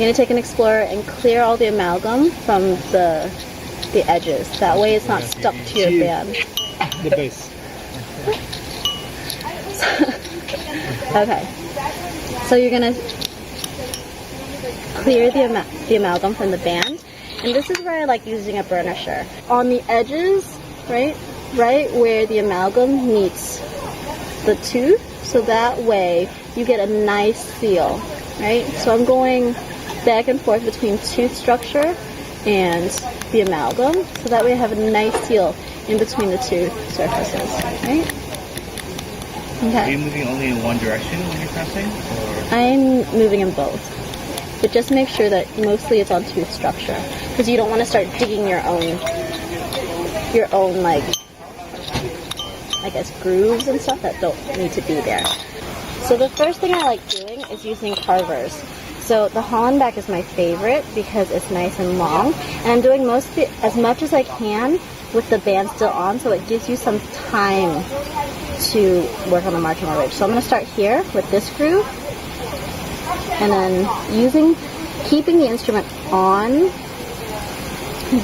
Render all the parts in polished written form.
going to take an Explorer and clear all the amalgam from the edges. That way it's not stuck to your band. The base. Okay. So you're going to clear the amalgam from the band. And this is where I like using a burnisher. On the edges, right where the amalgam meets the tooth, so that way you get a nice seal, right? So I'm going back and forth between tooth structure and the amalgam, so that way I have a nice seal in between the two surfaces, right? Okay. Are you moving only in one direction when you're pressing? Or? I'm moving in both. But just make sure that mostly it's on tooth structure, because you don't want to start digging your own like, I guess, grooves and stuff that don't need to be there. So the first thing I like doing is using carvers. So the Hollenbeck is my favorite because it's nice and long, and I'm doing as much as I can with the band still on, so it gives you some time to work on the marginal ridge. So I'm going to start here with this groove. And then keeping the instrument on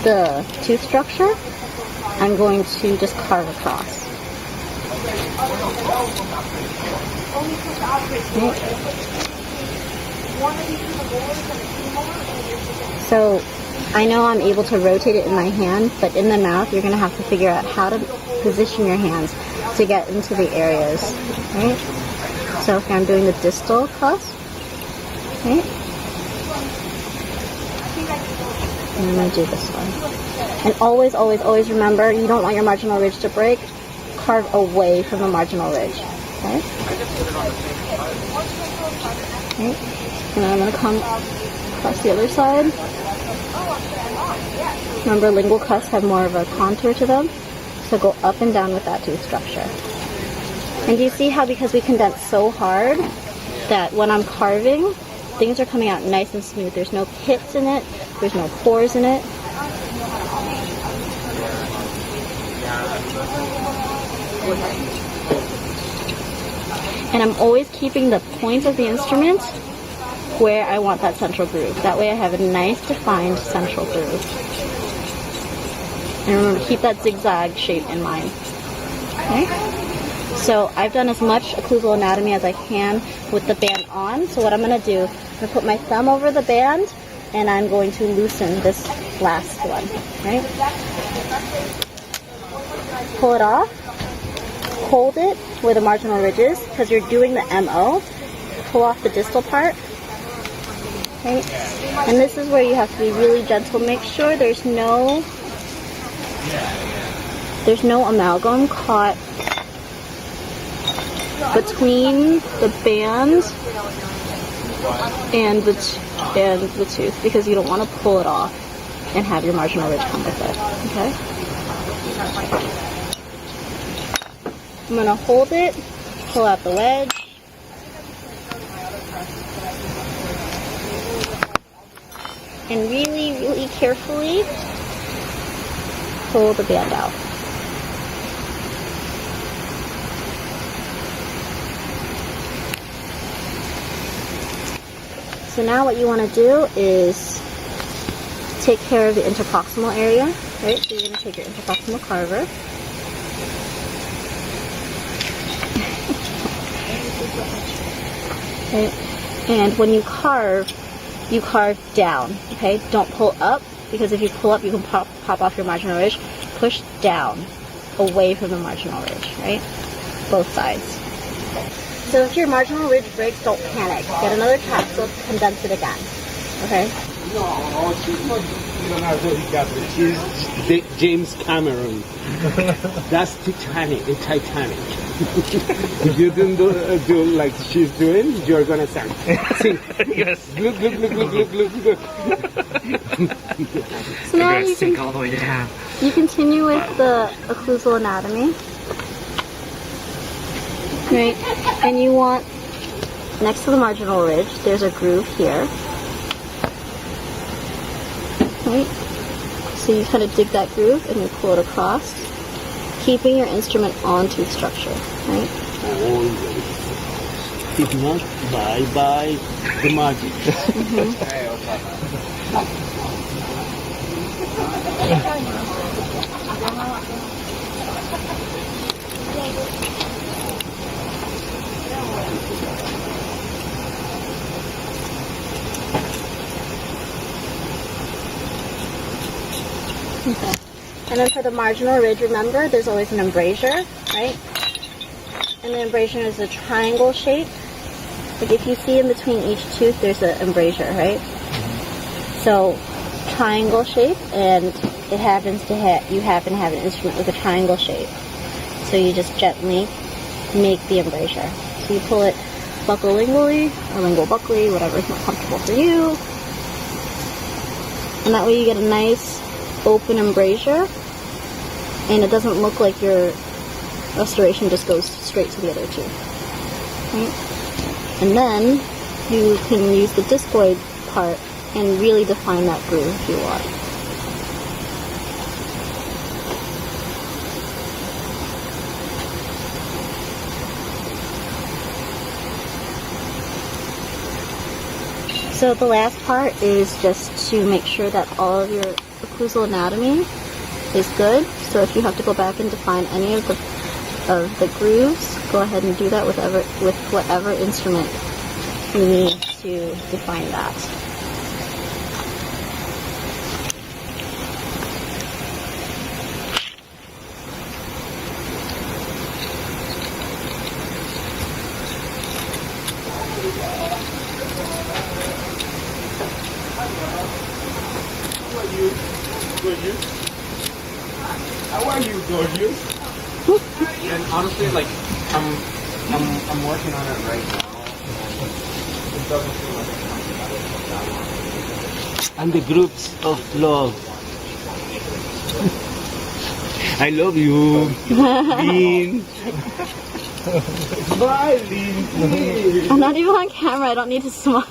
the tooth structure, I'm going to just carve across. Okay. So I know I'm able to rotate it in my hand, but in the mouth you're going to have to figure out how to position your hands to get into the areas. Right? So if I'm doing the distal cusp, okay. And I'm going to do this one. And always, always, always remember, you don't want your marginal ridge to break. Carve away from the marginal ridge. Okay? Okay. And then I'm going to come across the other side. Remember, lingual cusps have more of a contour to them. So go up and down with that tooth structure. And do you see how, because we condense so hard, that when I'm carving, things are coming out nice and smooth. There's no pits in it. There's no pores in it. And I'm always keeping the point of the instrument where I want that central groove. That way I have a nice defined central groove. And remember, keep that zigzag shape in mind. Okay? So I've done as much occlusal anatomy as I can with the band on. So what I'm going to do, I'm going to put my thumb over the band and I'm going to loosen this last one. Right? Pull it off. Hold it where the marginal ridge is, because you're doing the MO. Pull off the distal part. Okay? And this is where you have to be really gentle. Make sure there's no amalgam caught between the band and the tooth, because you don't want to pull it off and have your marginal ridge come with it. Okay? I'm going to hold it, pull out the wedge, and really, really carefully pull the band out. So now what you want to do is take care of the interproximal area, right? So you're going to take your interproximal carver. Okay. And when you carve down, okay? Don't pull up, because if you pull up, you can pop off your marginal ridge. Push down, away from the marginal ridge, right? Both sides. So if your marginal ridge breaks, don't panic. Get another capsule, condense it again, okay? She's James Cameron. That's Titanic. If you didn't do like she's doing, you're gonna sing. Yes. Look. So now you can all the way down. You continue with the occlusal anatomy, right? And you want, next to the marginal ridge, there's a groove here, right? So you kind of dig that groove and you pull it across, keeping your instrument on tooth structure, right? If not, bye-bye the magic. Okay. And then for the marginal ridge, remember, there's always an embrasure, right? And the embrasure is a triangle shape. Like if you see in between each tooth, there's an embrasure, right? So triangle shape, and it happens to you happen to have an instrument with a triangle shape. So you just gently make the embrasure. So you pull it buccal-lingually or lingual-buccally, whatever is more comfortable for you. And that way you get a nice open embrasure, and it doesn't look like your restoration just goes straight to the other tooth. Right? And then you can use the discoid part and really define that groove if you want. So the last part is just to make sure that all of your occlusal anatomy is good. So if you have to go back and define any of the grooves, go ahead and do that with whatever instrument you need to define that. How are you, gorgeous? And honestly, like, I'm working on it right now. It doesn't feel like it's And the groups of love. I love you, Lin. Bye, Lin. I'm not even on camera, I don't need to smile.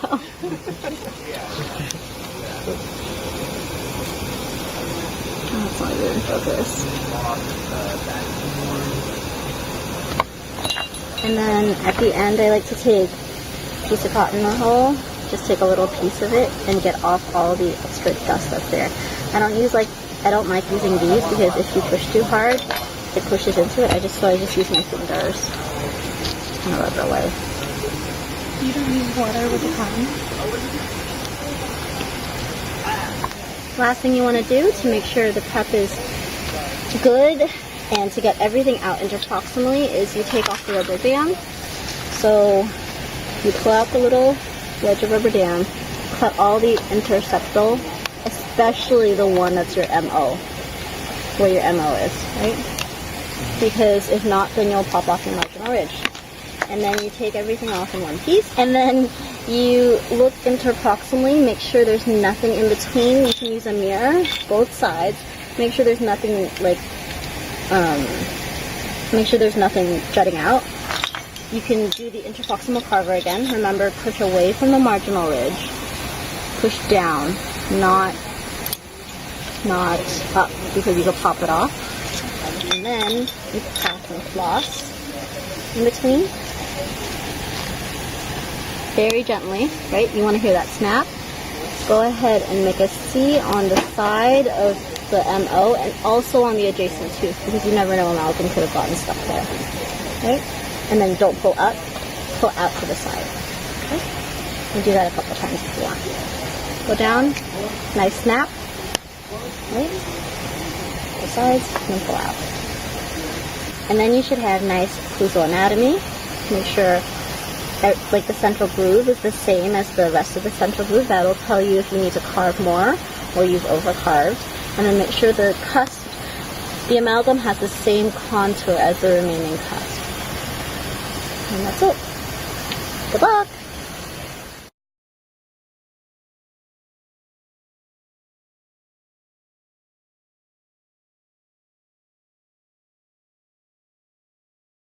That's not even in focus. And then at the end, I like to take a piece of cotton wool, just take a little piece of it and get off all the extra dust that's there. I don't like using these because if you push too hard, it pushes into it. So I just use my fingers and rub it away. You don't use water with the cotton? Last thing you want to do to make sure the prep is good and to get everything out interproximally is you take off the rubber band. So you pull out the little wedge of rubber band, cut all the interseptal, especially the one that's your MO, where your MO is, right? Because if not, then you'll pop off your marginal ridge. And then you take everything off in one piece, and then you look interproximally, make sure there's nothing in between. You can use a mirror, both sides. Make sure there's nothing make sure there's nothing jutting out. You can do the interproximal carver again. Remember, push away from the marginal ridge. Push down, not up, because you can pop it off. And then you pass some floss in between. Very gently, right? You want to hear that snap. Go ahead and make a C on the side of the MO and also on the adjacent tooth, because you never know, amalgam could have gotten stuck there, right? And then don't pull up, pull out to the side, okay? And do that a couple times if you want. Go down, nice snap, right? The sides, and then pull out. And then you should have nice occlusal anatomy. Make sure like the central groove is the same as the rest of the central groove. That'll tell you if you need to carve more or you've overcarved. And then make sure the cusp, the amalgam has the same contour as the remaining cusp. And that's it. Good luck!